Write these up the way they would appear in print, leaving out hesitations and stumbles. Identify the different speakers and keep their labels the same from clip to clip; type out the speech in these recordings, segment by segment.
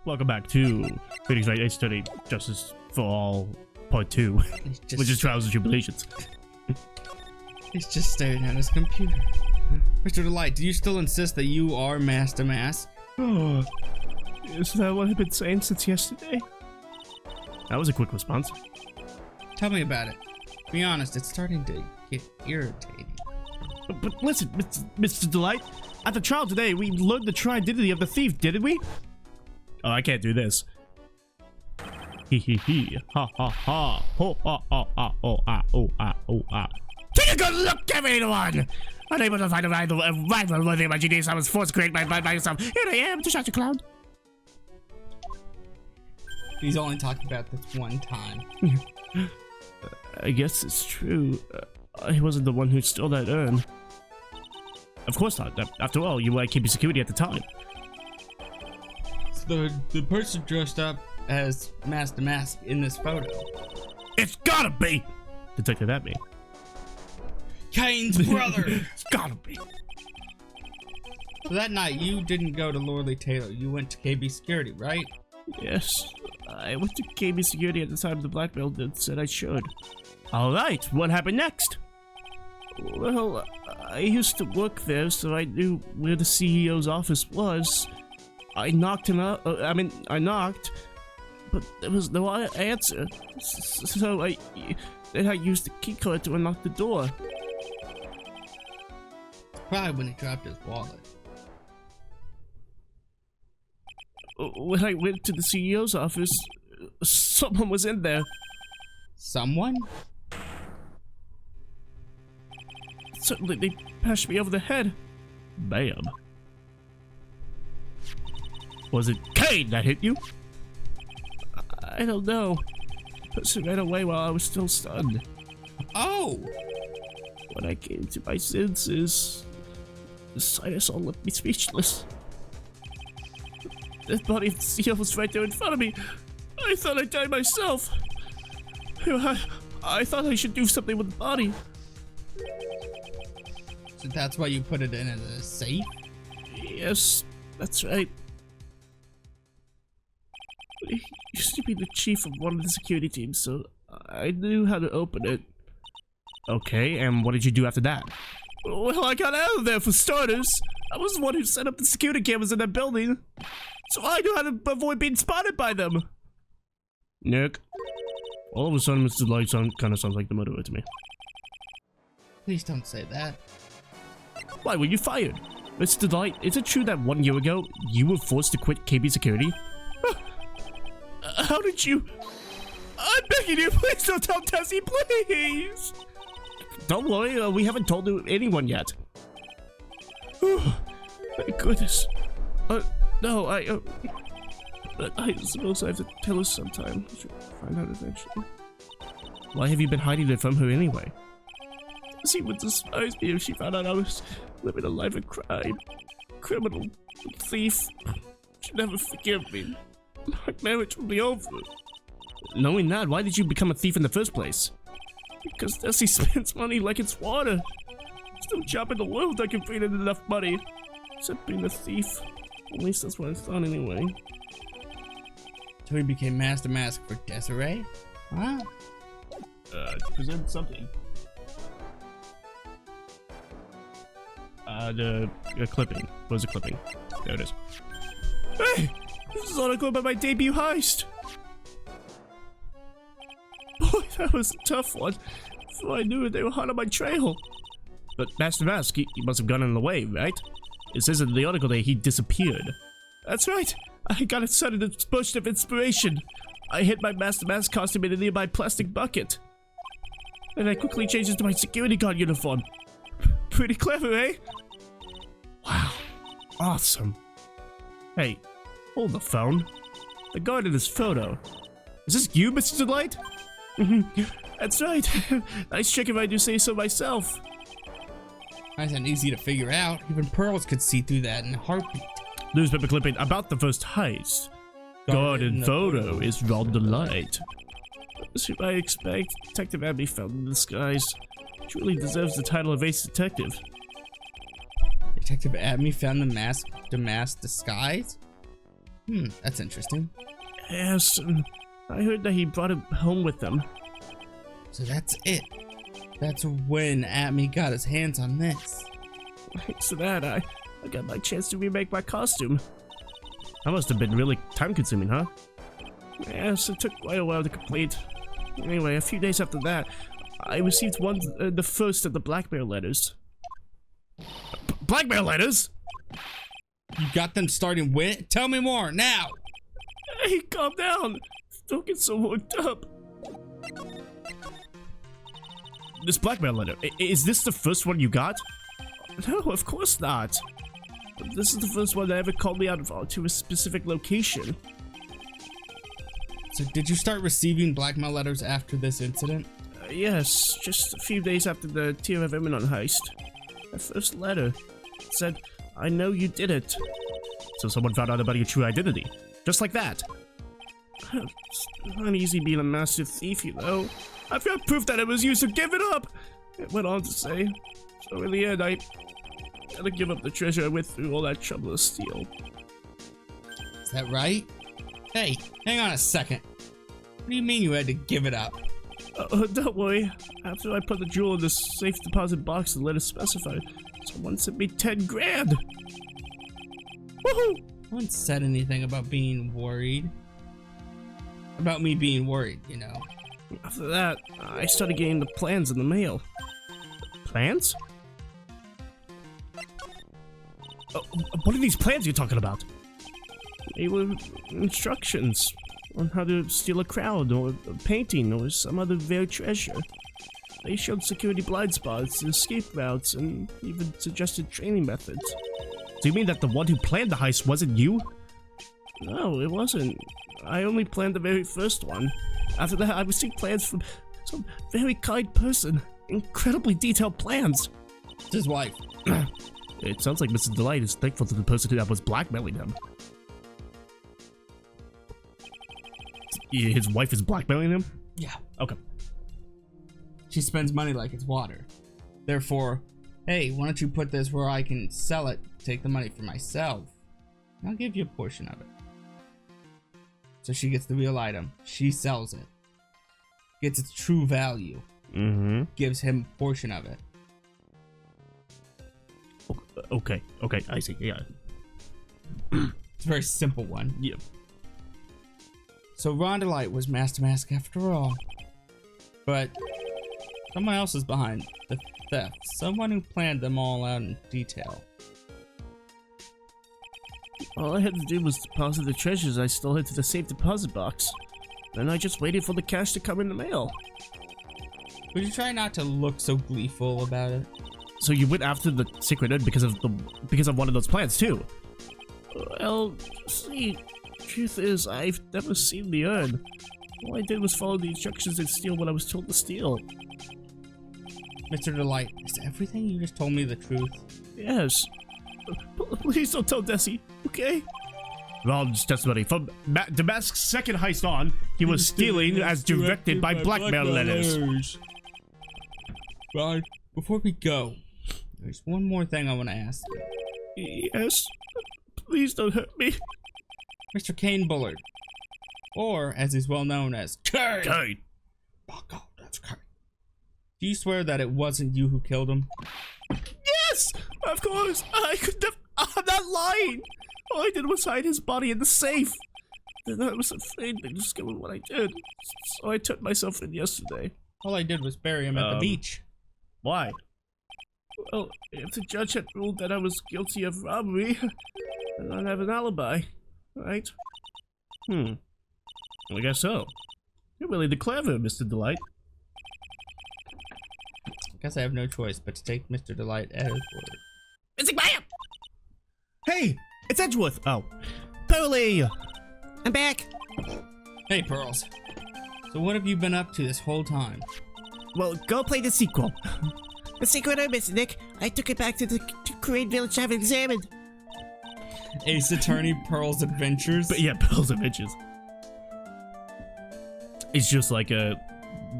Speaker 1: Welcome back to Phoenix Wright Study Justice for All Part 2, which is Trials and Tribulations.
Speaker 2: He's just staring at his computer. Mr. Delight, do you still insist that you are Master Mask?
Speaker 1: Oh, is that what I've been saying since yesterday? That was a quick response.
Speaker 2: Tell me about it. Be honest, it's starting to get irritating.
Speaker 1: But listen, Mr. Delight, at the trial today, we learned the true identity of the thief, didn't we? Oh, I can't do this. Hee hee hee, ha ha ha, ho ah ah ah, oh ah oh ah oh ah. Take a good look, everyone! Unable to find a rival worthy of my genius, I was forced to create by myself. Here I am, to shout you clown.
Speaker 2: He's only talking about this one time.
Speaker 1: I guess it's true. I wasn't the one who stole that urn. Of course not. After all, you were at keeping security at the time.
Speaker 2: So the person dressed up as Master Mask in this photo.
Speaker 1: It's gotta be Detective Abby.
Speaker 2: Kane's brother!
Speaker 1: It's gotta be.
Speaker 2: So that night, you didn't go to Lordly Taylor. You went to KB Security, right?
Speaker 1: Yes. I went to KB Security at the time the blackmail said I should. Alright, what happened next? Well, I used to work there, so I knew where the CEO's office was. I knocked him out. I knocked, but there was no answer. So then I used the key card to unlock the door.
Speaker 2: Probably when he dropped his wallet.
Speaker 1: When I went to the CEO's office, someone was in there.
Speaker 2: Someone?
Speaker 1: Suddenly, they bashed me over the head. Bam. Was it Kane that hit you? I don't know. The person ran away while I was still stunned.
Speaker 2: Oh!
Speaker 1: When I came to my senses, the sight I saw left me speechless. The body of the CEO was right there in front of me. I thought I died myself. I thought I should do something with the body.
Speaker 2: So that's why you put it in a safe?
Speaker 1: Yes, that's right. He used to be the chief of one of the security teams, so I knew how to open it. Okay, and what did you do after that? Well, I got out of there for starters. I was the one who set up the security cameras in that building, so I knew how to avoid being spotted by them. Nick, all of a sudden, Mr. Light kind of sounds like the murderer to me.
Speaker 2: Please don't say that.
Speaker 1: Why were you fired? Mr. Light, is it true that 1 year ago, you were forced to quit KB Security? How did you? I'm begging you, please don't tell Tessie, please! Don't worry, we haven't told anyone yet. Thank goodness. No, I suppose I have to tell her sometime. I should find out eventually. Why have you been hiding it from her anyway? She would despise me if she found out I was living a life of crime. Criminal. Thief. She'd never forgive me. My marriage will be over. Knowing that, why did you become a thief in the first place? Because Tessie spends money like it's water. There's no job in the world that can bring in enough money. Except being a thief. At least that's what I thought anyway.
Speaker 2: So he became Master Mask for Desiree? Huh?
Speaker 1: Present something. The clipping. Where's the clipping? There it is. Hey! This is all I got about my debut heist! Boy, that was a tough one. Before I knew it, they were hot on my trail. But Master Mask, he must have gotten in the way, right? It says in the article that he disappeared. That's right! I got a sudden burst of inspiration. I hid my Master Mask costume in a nearby plastic bucket. And I quickly changed into my security guard uniform. Pretty clever, eh? Wow. Awesome. Hey, hold the phone. The guard in this photo. Is this you, Mr. Delight? That's right. Nice trick if I do say so myself.
Speaker 2: Nice and easy to figure out. Even Pearls could see through that in a heartbeat.
Speaker 1: Newspaper clipping about the first heist. Guard in photo is Ron Delight. As who I expect, Detective Abby found in the skies. Truly deserves the title of Ace Detective.
Speaker 2: Detective Abby found the mask disguise? That's interesting.
Speaker 1: Yes, I heard that he brought it home with him.
Speaker 2: So that's it. That's when Atme got his hands on this.
Speaker 1: Thanks to that, I got my chance to remake my costume. That must have been really time-consuming, huh? Yes, it took quite a while to complete. Anyway, a few days after that, I received the first of the blackmail letters. Blackmail letters?
Speaker 2: You got them starting with? Tell me more, now!
Speaker 1: Hey, calm down! Don't get so worked up. This blackmail letter, is this the first one you got? No, of course not. This is the first one that ever called me out to a specific location.
Speaker 2: So did you start receiving blackmail letters after this incident?
Speaker 1: Yes, just a few days after the Tier of Eminent heist. My first letter said, I know you did it. So someone found out about your true identity. Just like that. It's not easy being a master thief, you know. I've got proof that it was you, so give it up! It went on to say. So in the end, I had to give up the treasure I went through all that trouble to steal.
Speaker 2: Is that right? Hey, hang on a second. What do you mean you had to give it up?
Speaker 1: Don't worry. After I put the jewel in the safe deposit box and let it specify, someone sent me 10 grand! Woohoo!
Speaker 2: No one said anything about being worried. About me being worried, you know.
Speaker 1: After that, I started getting the plans in the mail. Plans? What are these plans you're talking about? They were instructions on how to steal a crowd, or a painting, or some other rare treasure. They showed security blind spots, escape routes, and even suggested training methods. Do you mean that the one who planned the heist wasn't you? No, it wasn't. I only planned the very first one. After that, I received plans from some very kind person. Incredibly detailed plans.
Speaker 2: It's his wife.
Speaker 1: It sounds like Mr. Delight is thankful to the person that was blackmailing him. His wife is blackmailing him?
Speaker 2: Yeah.
Speaker 1: Okay.
Speaker 2: She spends money like it's water. Therefore, hey, why don't you put this where I can sell it, take the money for myself? I'll give you a portion of it. So she gets the real item. She sells it. Gets its true value. Gives him a portion of it.
Speaker 1: Okay, I see, yeah.
Speaker 2: It's a very simple one.
Speaker 1: Yeah.
Speaker 2: So Rondelight was Master Mask after all. But someone else is behind the theft. Someone who planned them all out in detail.
Speaker 1: All I had to do was deposit the treasures I stole into the safe deposit box. Then I just waited for the cash to come in the mail.
Speaker 2: Would you try not to look so gleeful about it?
Speaker 1: So you went after the secret inn because of one of those plans too? Well, see, truth is, I've never seen the urn. All I did was follow the instructions and steal what I was told to steal.
Speaker 2: Mr. Delight, is everything you just told me the truth?
Speaker 1: Yes. Please don't tell Desi, okay? Ron's testimony. From Damask's second heist on, he was stealing as directed by blackmail letters.
Speaker 2: Ron, before we go, there's one more thing I want to ask you.
Speaker 1: Yes? Please don't hurt me.
Speaker 2: Mr. Kane Bullard, or as he's well known as Kane.
Speaker 1: Kane.
Speaker 2: Oh God, that's Kane. Do you swear that it wasn't you who killed him?
Speaker 1: Yes! Of course! I could never. I'm not lying! All I did was hide his body in the safe. Then I was afraid they discovered what I did. So I turned myself in yesterday.
Speaker 2: All I did was bury him at the beach.
Speaker 1: Why? Well, if the judge had ruled that I was guilty of robbery, then I'd have an alibi, right? I guess so. You're really the clever, Mr. Delight.
Speaker 2: I guess I have no choice but to take Mr. Delight at his word.
Speaker 1: Missing Maya! Hey! It's Edgeworth! Oh. Pearly! I'm back!
Speaker 2: Hey, Pearls. So what have you been up to this whole time?
Speaker 1: Well, go play the sequel.
Speaker 3: The secret I missed, Nick. I took it back to the Crane Village to have it examined.
Speaker 2: Ace Attorney Pearl's Adventures?
Speaker 1: But yeah, Pearl's Adventures. It's just like those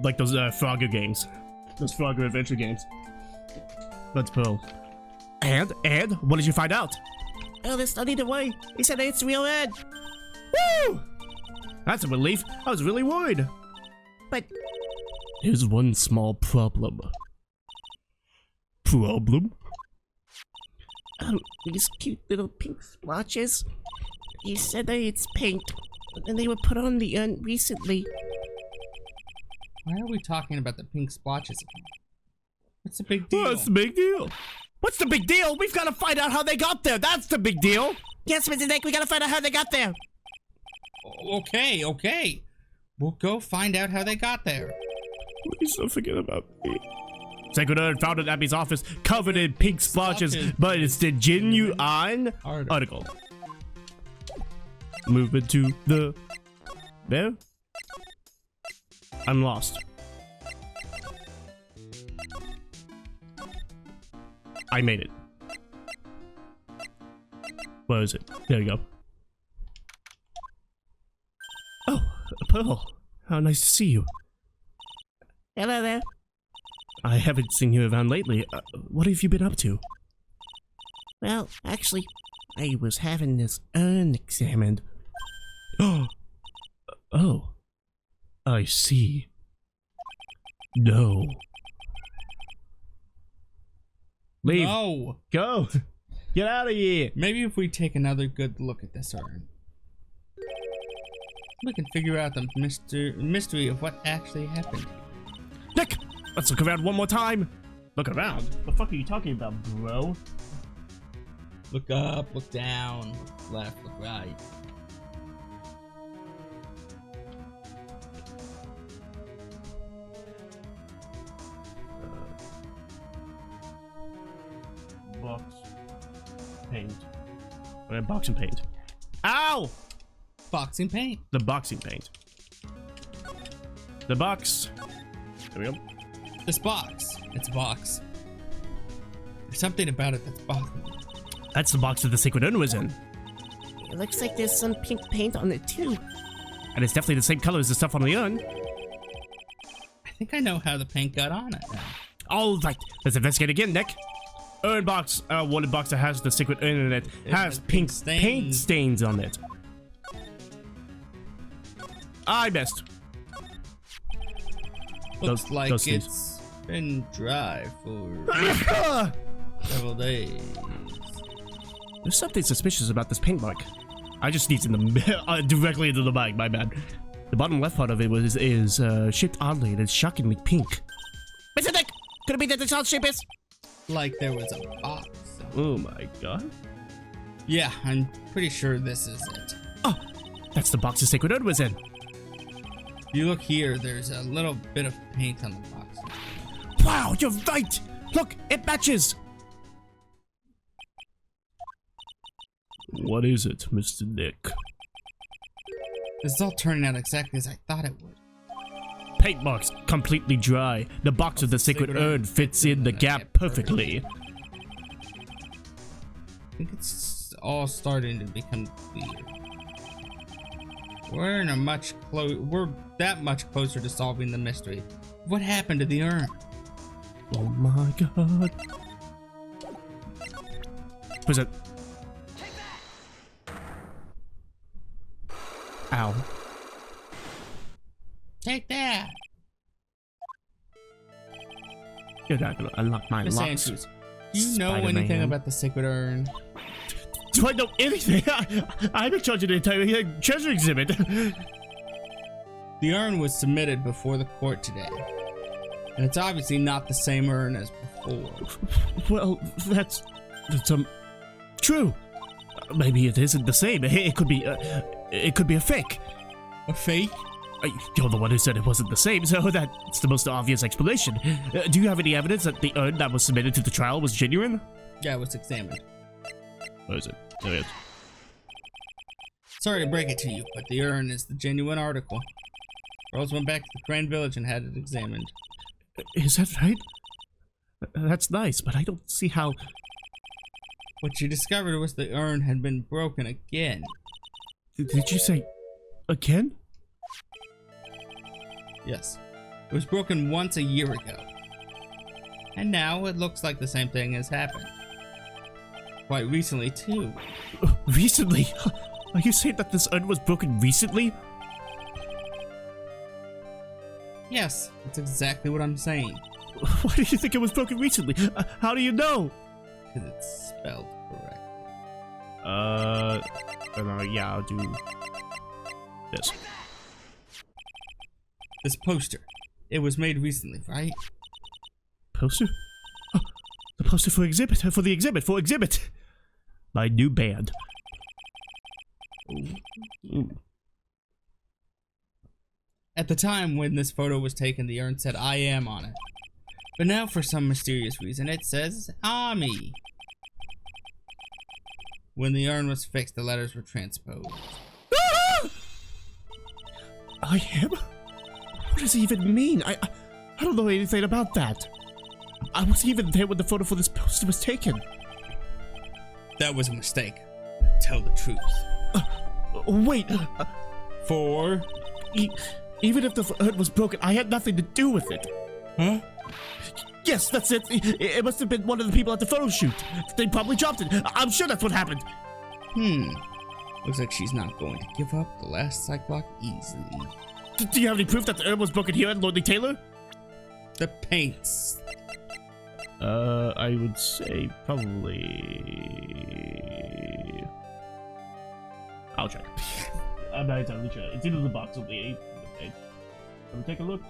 Speaker 1: Frogger games. Those Frogger adventure games. That's Pearl. And what did you find out?
Speaker 3: Oh, there's no need to worry. He said it's real red.
Speaker 1: Woo! That's a relief. I was really worried.
Speaker 3: But
Speaker 1: There's one small problem. Problem?
Speaker 3: these cute little pink splotches. You said that it's paint, and they were put on the urn recently.
Speaker 2: Why are we talking about the pink splotches again? What's the big deal?
Speaker 1: What's the big deal? What's the big deal? We've got to find out how they got there. That's the big deal.
Speaker 3: Yes, Mr. Nick, we gotta find out how they got there.
Speaker 2: Okay, okay. We'll go find out how they got there.
Speaker 1: Please don't forget about me. Sacred Urn found at Abby's office, covered in pink splotches, but it's the genuine article. Movement to the... There? I'm lost. I made it. Where is it? There you go. Oh, Pearl. How nice to see you.
Speaker 3: Hello there.
Speaker 1: I haven't seen you around lately. What have you been up to?
Speaker 3: Well, actually, I was having this urn examined.
Speaker 1: Oh. I see. No. Leave.
Speaker 2: No.
Speaker 1: Go. Get out of here.
Speaker 2: Maybe if we take another good look at this urn, we can figure out the mystery of what actually happened.
Speaker 1: Nick, let's look around one more time. Look around? The fuck are you talking about, bro?
Speaker 2: Look up, look down, look left, look right.
Speaker 1: Box. Paint. Box and paint. Ow!
Speaker 2: Boxing paint.
Speaker 1: The boxing paint. The box. There we go.
Speaker 2: This box. It's a box. There's something about it that's bothering me.
Speaker 1: That's the box that the Sacred Urn was in.
Speaker 3: It looks like there's some pink paint on it too.
Speaker 1: And it's definitely the same color as the stuff on the urn.
Speaker 2: I think I know how the paint got on it now.
Speaker 1: All right, let's investigate again, Nick. Urn box, wooden box that has the Sacred Urn in it, has pink paint stains on it. I missed.
Speaker 2: Looks like
Speaker 1: those
Speaker 2: it's been dry for several days.
Speaker 1: There's something suspicious about this paint mark. I just sneezed in the directly into the mic. My bad. The bottom left part of it is shaped oddly and it's shockingly pink.
Speaker 3: Mr. Nick, could it be that the child shape is?
Speaker 2: Like there was a box.
Speaker 1: Oh my god.
Speaker 2: Yeah, I'm pretty sure this is it.
Speaker 1: Oh, that's the box the Sacred Urn was in.
Speaker 2: If you look here, there's a little bit of paint on the box.
Speaker 1: Wow, you're right. Look, it matches. What is it, Mr. Nick?
Speaker 2: This is all turning out exactly as I thought it would.
Speaker 1: Paint marks completely dry. The box of the Sacred Urn fits in the gap perfectly.
Speaker 2: I think it's all starting to become clear. We're that much closer to solving the mystery. What happened to the urn?
Speaker 1: Oh my god. Was it? Ow.
Speaker 2: Take that!
Speaker 1: You're not gonna unlock my
Speaker 2: Miss
Speaker 1: locks.
Speaker 2: Andrews, do you know
Speaker 1: Spider-Man.
Speaker 2: anything about the Sacred Urn?
Speaker 1: Do I know anything? I'm in charge of the entire treasure exhibit.
Speaker 2: The urn was submitted before the court today. And it's obviously not the same urn as before.
Speaker 1: Well, that's true. Maybe it isn't the same. It could be a fake.
Speaker 2: A fake?
Speaker 1: You're the one who said it wasn't the same, so that's the most obvious explanation. Do you have any evidence that the urn that was submitted to the trial was genuine?
Speaker 2: Yeah, it was examined.
Speaker 1: Where is it? There it is.
Speaker 2: Sorry to break it to you, but the urn is the genuine article. Girls went back to the Grand Village and had it examined.
Speaker 1: Is that right? That's nice, but I don't see how...
Speaker 2: What you discovered was the urn had been broken again.
Speaker 1: Did you say... again?
Speaker 2: Yes. It was broken once a year ago. And now it looks like the same thing has happened. Quite recently, too.
Speaker 1: Recently? Are you saying that this urn was broken recently?
Speaker 2: Yes, that's exactly what I'm saying.
Speaker 1: Why do you think it was broken recently? How do you know?
Speaker 2: Because it's spelled correctly.
Speaker 1: Yeah, I'll do this.
Speaker 2: This poster. It was made recently, right?
Speaker 1: Poster? Oh, the poster for the exhibit. My new band. Ooh.
Speaker 2: At the time when this photo was taken, the urn said I am on it. But now, for some mysterious reason, it says Ami. When the urn was fixed, the letters were transposed.
Speaker 1: I am? What does it even mean? I don't know anything about that. I wasn't even there when the photo for this poster was taken.
Speaker 2: That was a mistake. Tell the truth.
Speaker 1: Wait. Even if the urn was broken, I had nothing to do with it.
Speaker 2: Huh?
Speaker 1: Yes, that's it. It must have been one of the people at the photo shoot. They probably dropped it. I'm sure that's what happened.
Speaker 2: Looks like she's not going to give up the last psych block easily.
Speaker 1: Do you have any proof that the urn was broken here at Lonely Taylor?
Speaker 2: The paints.
Speaker 1: I would say probably... I'll check. I'm not entirely sure. It's either the box or the 8. Let me take a look.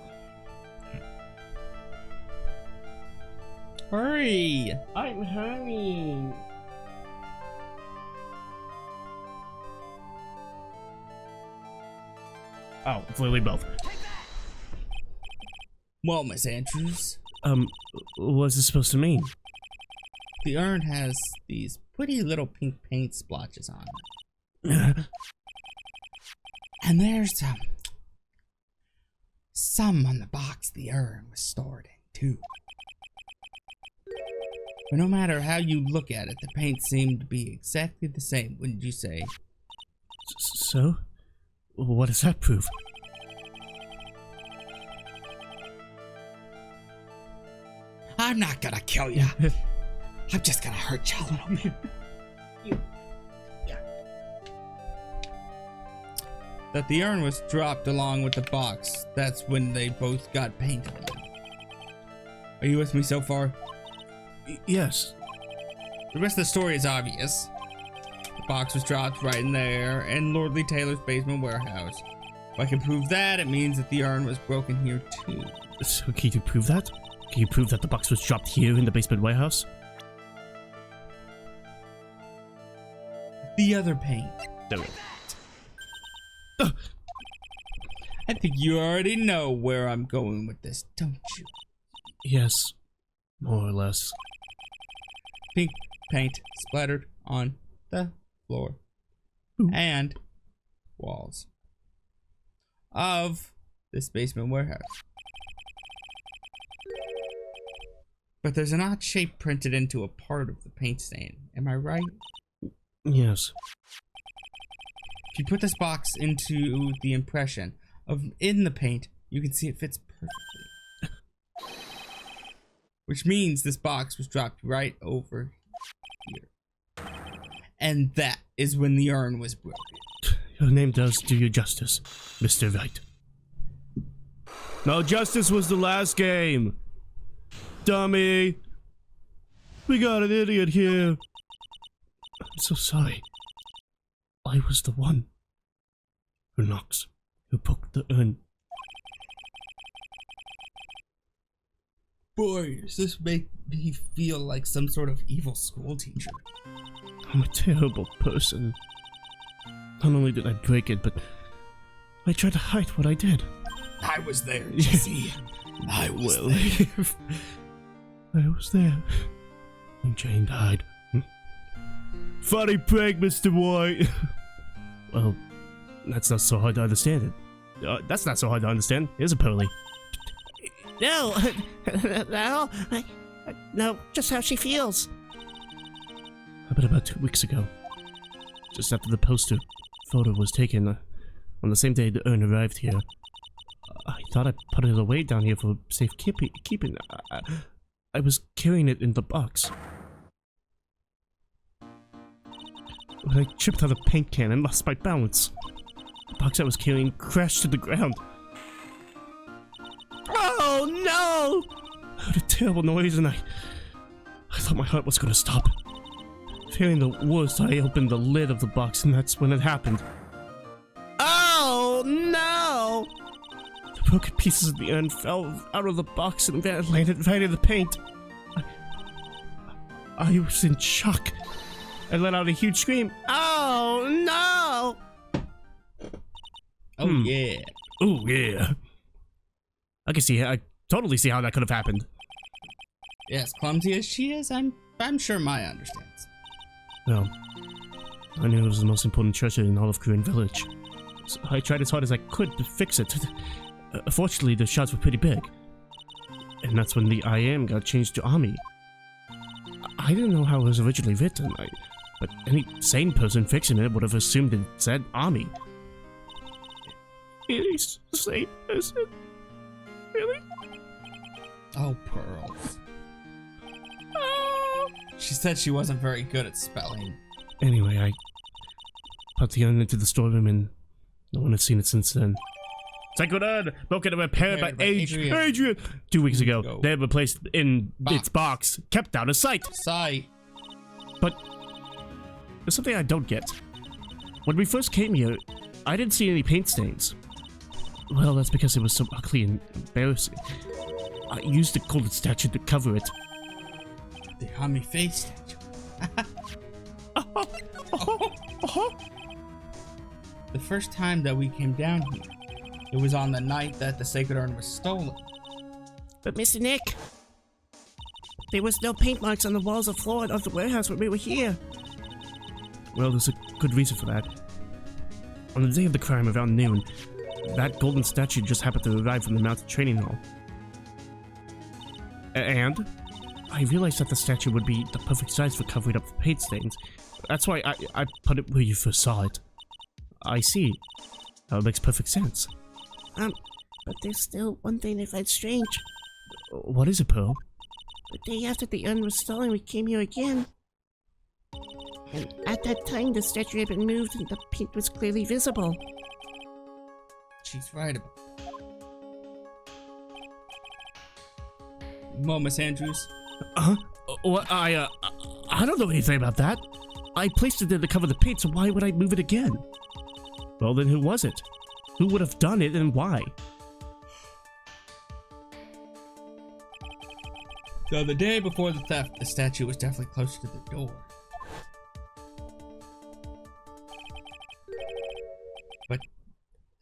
Speaker 2: Hurry!
Speaker 1: I'm hurrying. Oh, it's literally both.
Speaker 2: Well, Miss Andrews,
Speaker 1: What's this supposed to mean?
Speaker 2: the urn has these pretty little pink paint splotches on it. And there's some on the box the urn was stored in, too. But no matter how you look at it, the paint seemed to be exactly the same, wouldn't you say?
Speaker 1: So? What does that prove?
Speaker 2: I'm not gonna kill you. I'm just gonna hurt you a little bit. That the urn was dropped along with the box. That's when they both got paint on them. Are you with me so far?
Speaker 1: Yes.
Speaker 2: The rest of the story is obvious. The box was dropped right in there in Lordly Taylor's basement warehouse. If I can prove that, it means that the urn was broken here too.
Speaker 1: So can you prove that? Can you prove that the box was dropped here in the basement warehouse?
Speaker 2: The other paint.
Speaker 1: No.
Speaker 2: I think you already know where I'm going with this, don't you?
Speaker 1: Yes. More or less.
Speaker 2: Pink paint splattered on the floor.
Speaker 1: Ooh.
Speaker 2: And walls of this basement warehouse. But there's an odd shape printed into a part of the paint stain. Am I right?
Speaker 1: Yes.
Speaker 2: If you put this box into the impression of in the paint, you can see it fits perfectly. Which means this box was dropped right over here. And that is when the urn was broken.
Speaker 1: Your name does do you justice, Mr. Wright. No, justice was the last game. Dummy. We got an idiot here. I'm so sorry. I was the one who knocks, who broke the urn.
Speaker 2: Boy, does this make me feel like some sort of evil school teacher.
Speaker 1: I'm a terrible person. Not only did I break it, but I tried to hide what I did.
Speaker 2: I was there, Jesse. I was there.
Speaker 1: I was there. And Jane died. Funny prank, Mr. White. Well, that's not so hard to understand it. That's not so hard to understand. Here's a Pearly.
Speaker 3: No, no, just how she feels.
Speaker 1: About 2 weeks ago. Just after the poster photo was taken, on the same day the urn arrived here. I thought I put it away down here for safekeeping. I was carrying it in the box. when I tripped on the paint can and lost my balance. The box I was carrying crashed to the ground. Oh no! I heard a terrible noise and I thought my heart was going to stop. Fearing the worst, I opened the lid of the box and that's when it happened.
Speaker 3: Oh no!
Speaker 1: The broken pieces of the urn fell out of the box and landed right in the paint. I was in shock. I let out a huge scream.
Speaker 3: Oh no!
Speaker 2: Oh yeah.
Speaker 1: Oh yeah. I totally see how that could have happened.
Speaker 2: Yes, clumsy as she is, I'm sure Maya understands.
Speaker 1: Well, I knew it was the most important treasure in all of Korean Village. So I tried as hard as I could to fix it. Fortunately, the shots were pretty big. And that's when the I am got changed to Ami. I didn't know how it was originally written, but any sane person fixing it would have assumed it said Ami. Any sane person? Really?
Speaker 2: Oh, Pearls. She said she wasn't very good at spelling.
Speaker 1: Anyway, I put the urn into the storeroom and no one has seen it since then. Sacred urn, broken and repaired by Adrian 2 weeks ago. They were placed in its box, kept out of sight. But there's something I don't get. When we first came here, I didn't see any paint stains. Well, that's because it was so ugly and embarrassing. I used the golden statue to cover it.
Speaker 2: The Ami face statue. The first time that we came down here, it was on the night that the sacred urn was stolen.
Speaker 3: But Mr. Nick, there was no paint marks on the walls or floor of the warehouse when we were here.
Speaker 1: Well, there's a good reason for that. On the day of the crime around noon, that golden statue just happened to arrive from the mountain training hall. And I realized that the statue would be the perfect size for covering up the paint stains. That's why I put it where you first saw it. I see. That makes perfect sense.
Speaker 3: But there's still one thing I find strange.
Speaker 1: What is it, Pearl?
Speaker 3: The day after the urn was stolen, we came here again. And at that time, the statue had been moved and the paint was clearly visible.
Speaker 2: She's right about that. Miss Andrews?
Speaker 1: Well, I don't know anything about that. I placed it there to cover the paint, so why would I move it again? Well, then who was it? Who would have done it and why?
Speaker 2: So the day before the theft, the statue was definitely closer to the door. But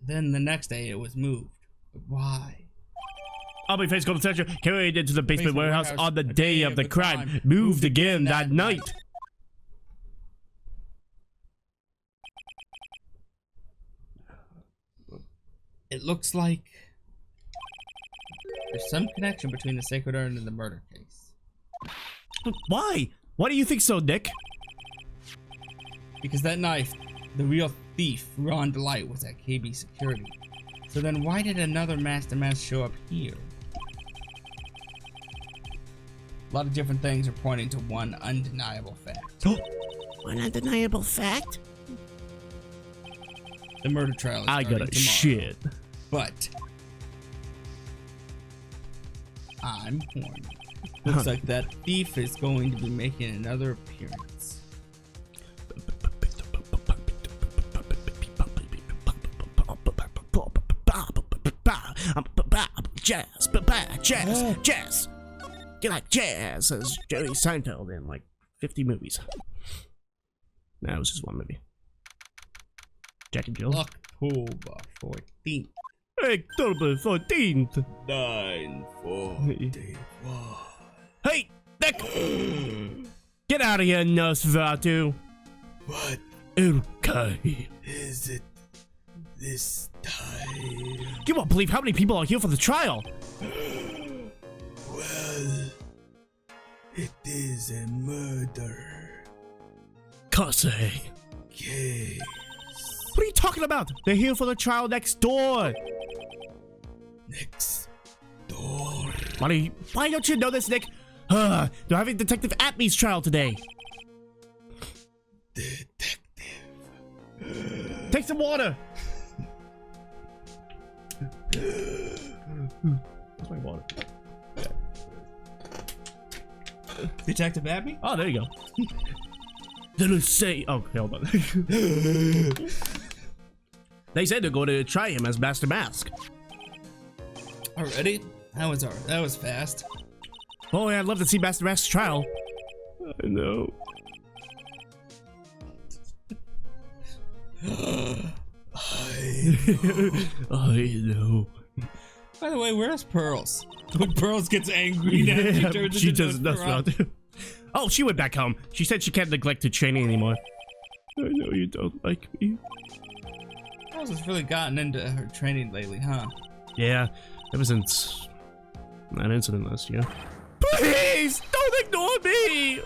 Speaker 2: then the next day it was moved. But why?
Speaker 1: Aubrey Face Golden Statue carried into the basement warehouse on the day of the crime. Moved again that night.
Speaker 2: It looks like there's some connection between the sacred urn and the murder case.
Speaker 1: But why? Why do you think so, Nick?
Speaker 2: Because that knife, the real thief, Ron Delight, was at KB Security. So then why did another mastermind show up here? A lot of different things are pointing to one undeniable fact.
Speaker 3: One undeniable fact?
Speaker 2: The murder trial is
Speaker 1: I got a
Speaker 2: tomorrow.
Speaker 1: shit.
Speaker 2: But I'm horny. Looks like that thief is going to be making another appearance.
Speaker 1: Jazz. You like jazz, says Jerry Seinfeld in like 50 movies. Nah, it was just one movie. Jack and Jill.
Speaker 2: October 14th.
Speaker 1: October 14th.
Speaker 2: 9/41.
Speaker 1: Hey, Nick! Get out of here, Nosferatu.
Speaker 4: What
Speaker 1: Okay.
Speaker 4: is it this time?
Speaker 1: You won't believe how many people are here for the trial.
Speaker 4: Well, it is a murder
Speaker 1: Cussy.
Speaker 4: case.
Speaker 1: What are you talking about? They're here for the trial next door.
Speaker 4: Next door.
Speaker 1: Why don't you know this, Nick? They're having Detective Atme's trial today.
Speaker 4: Detective
Speaker 1: Take some water. Where's my water?
Speaker 2: Detective Abby?
Speaker 1: Oh, there you go. Didn't say. Oh, hold on. They said they're going to try him as Master Mask.
Speaker 2: Already? That was fast.
Speaker 1: Boy, I'd love to see Master Mask's trial. I know. I know.
Speaker 2: By the way, where's Pearls? When Pearls gets angry, now she turns into Nosferatu.
Speaker 1: Oh, she went back home. She said she can't neglect her training anymore. I know you don't like me.
Speaker 2: Pearls has really gotten into her training lately, huh?
Speaker 1: Yeah, ever since that incident last year. Please, don't ignore me!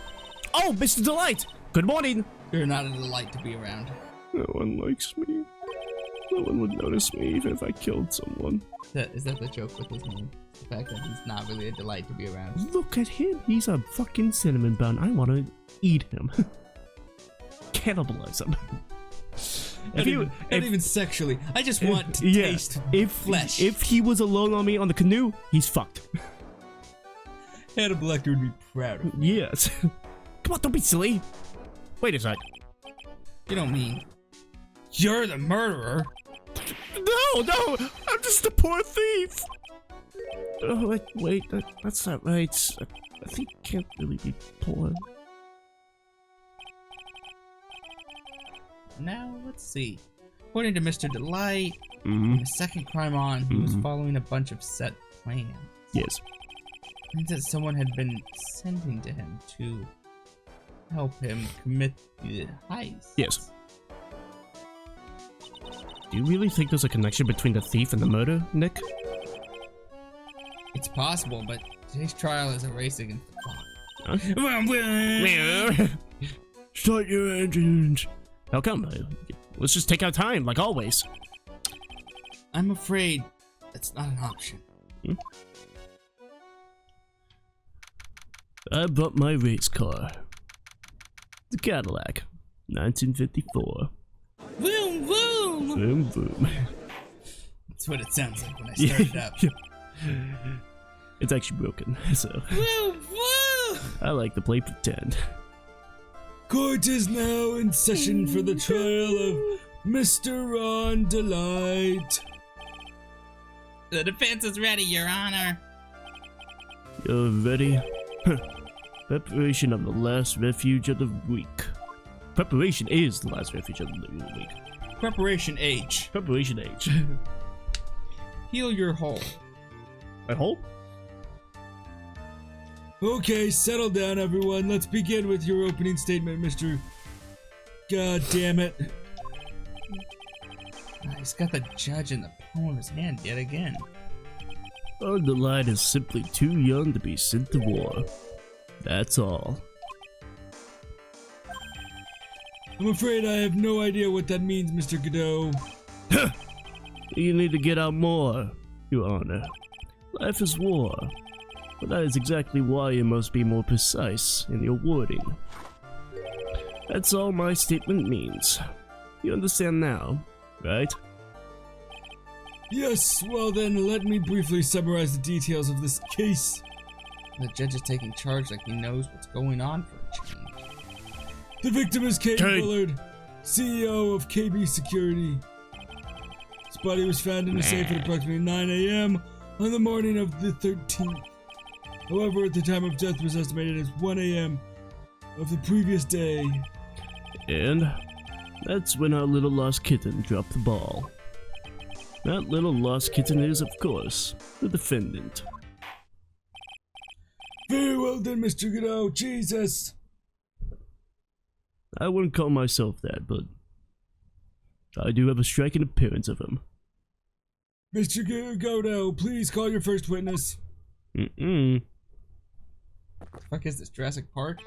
Speaker 1: Oh, Mr. Delight, good morning.
Speaker 2: You're not a delight to be around.
Speaker 1: No one likes me. No one would notice me even if I killed someone.
Speaker 2: Is that the joke with his name? The fact that he's not really a delight to be around.
Speaker 1: Look at him. He's a fucking cinnamon bun. I want to eat him. Cannibalize him.
Speaker 2: Not even sexually. I just want to taste flesh.
Speaker 1: If he was alone on me on the canoe, he's fucked.
Speaker 2: Hannibal Lecter would be proud of me.
Speaker 1: Yes. Come on, don't be silly. Wait a sec.
Speaker 2: You don't mean you're the murderer?
Speaker 1: No, I'm just a poor thief. Oh, wait, that's not right. I think you can't really be poor.
Speaker 2: Now, let's see. According to Mr. Delight, in the second crime on, he was following a bunch of set plans.
Speaker 1: Yes.
Speaker 2: It means that someone had been sending to him to help him commit the heist.
Speaker 1: Yes. Do you really think there's a connection between the thief and the murder, Nick?
Speaker 2: It's possible, but today's trial is a race against the clock.
Speaker 1: Huh? Start your engines. How come? Let's just take our time, like always.
Speaker 2: I'm afraid that's not an option.
Speaker 1: I bought my race car. The Cadillac, 1954.
Speaker 2: Boom, boom!
Speaker 1: Boom, boom.
Speaker 2: That's what it sounds like when I started up.
Speaker 1: It's actually broken, so.
Speaker 2: Woo, woo!
Speaker 1: I like to play pretend.
Speaker 4: Court is now in session for the trial of Mr. Ron Delight.
Speaker 2: The defense is ready, Your Honor.
Speaker 1: You're ready? Preparation of the last refuge of the week. Preparation is the last refuge of the week.
Speaker 2: Preparation H.
Speaker 1: Preparation H.
Speaker 2: Heal your hole.
Speaker 1: My hole?
Speaker 4: Okay, settle down, everyone. Let's begin with your opening statement, Mr. God damn it.
Speaker 2: He's got the judge in the palm of his hand yet again.
Speaker 1: Ron Delight is simply too young to be sent to war. That's all.
Speaker 4: I'm afraid I have no idea what that means, Mr. Godot.
Speaker 1: You need to get out more, Your Honor. Life is war, but that is exactly why you must be more precise in your wording. That's all my statement means. You understand now, right?
Speaker 4: Yes, well then, let me briefly summarize the details of this case.
Speaker 2: The judge is taking charge like he knows what's going on for a change.
Speaker 4: The victim is Kate Bullard, CEO of KB Security. His body was found in a safe at approximately 9 a.m. on the morning of the 13th. However, at the time of death was estimated as 1 a.m. of the previous day.
Speaker 1: And that's when our little lost kitten dropped the ball. That little lost kitten is, of course, the defendant.
Speaker 4: Very well then, Mr. Godot. Jesus!
Speaker 1: I wouldn't call myself that, but I do have a striking appearance of him.
Speaker 4: Mr. Godot, please call your first witness.
Speaker 2: Fuck is this, Jurassic Park?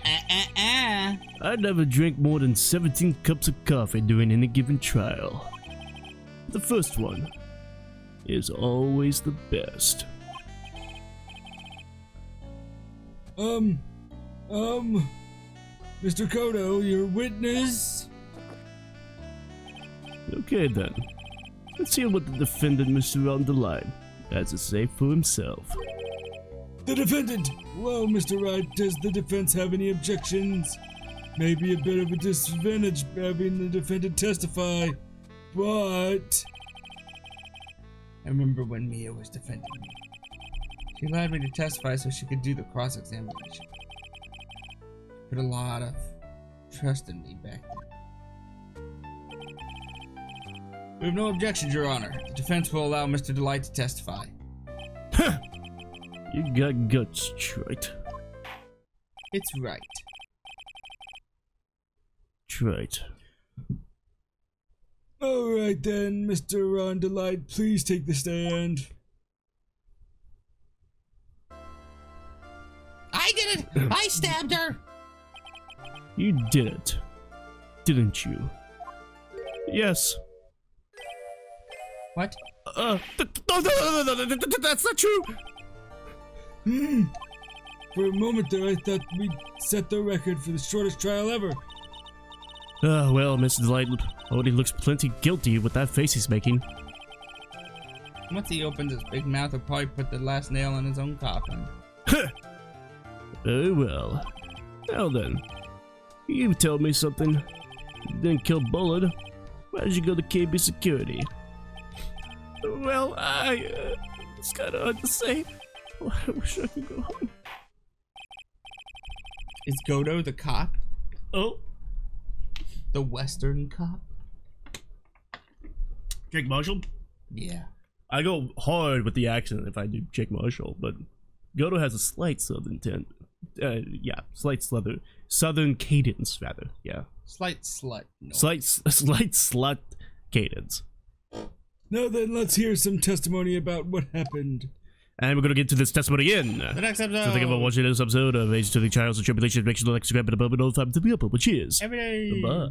Speaker 1: I never drink more than 17 cups of coffee during any given trial. The first one is always the best.
Speaker 4: Mr. Kodo, your witness?
Speaker 1: Okay then. Let's hear what the defendant, Mr. On the line, has to say for himself.
Speaker 4: The defendant! Well, Mr. Wright, does the defense have any objections? Maybe a bit of a disadvantage having the defendant testify, but...
Speaker 2: I remember when Mia was defending me. She allowed me to testify so she could do the cross-examination. She put a lot of trust in me back then. We have no objections, Your Honor. The defense will allow Mr. Delight to testify.
Speaker 1: You got guts, Trite.
Speaker 2: It's right.
Speaker 1: Trite.
Speaker 4: Alright then, Mr. Ron Delight, please take the stand.
Speaker 3: I did it! I stabbed her!
Speaker 1: You did it, didn't you? Yes.
Speaker 2: What?
Speaker 1: No, that's not true!
Speaker 4: For a moment there, I thought we'd set the record for the shortest trial ever.
Speaker 1: Well, Mr. Delight already looks plenty guilty with that face he's making.
Speaker 2: Once he opens his big mouth, he'll probably put the last nail in his own coffin.
Speaker 1: Very well. Now then, you tell me something. You didn't kill Bullard. Why did you go to KB Security? Well, it's kinda hard to say. I wish I could go home.
Speaker 2: Is Godo the cop?
Speaker 1: Oh?
Speaker 2: The Western cop?
Speaker 1: Jake Marshall?
Speaker 2: Yeah.
Speaker 1: I go hard with the accent if I do Jake Marshall, but Godo has a slight southern tint. Yeah, slight southern cadence, rather. Yeah.
Speaker 2: Slight slut. No.
Speaker 1: Slight slut cadence.
Speaker 4: Now then, let's hear some testimony about what happened.
Speaker 1: And we're gonna get to this testimony in
Speaker 2: The next episode.
Speaker 1: So thank you for watching this episode of Age to the Trials and Tribulations. Make sure to like, subscribe, and above and all the time to be up. Cheers.
Speaker 2: Every day.
Speaker 1: Bye.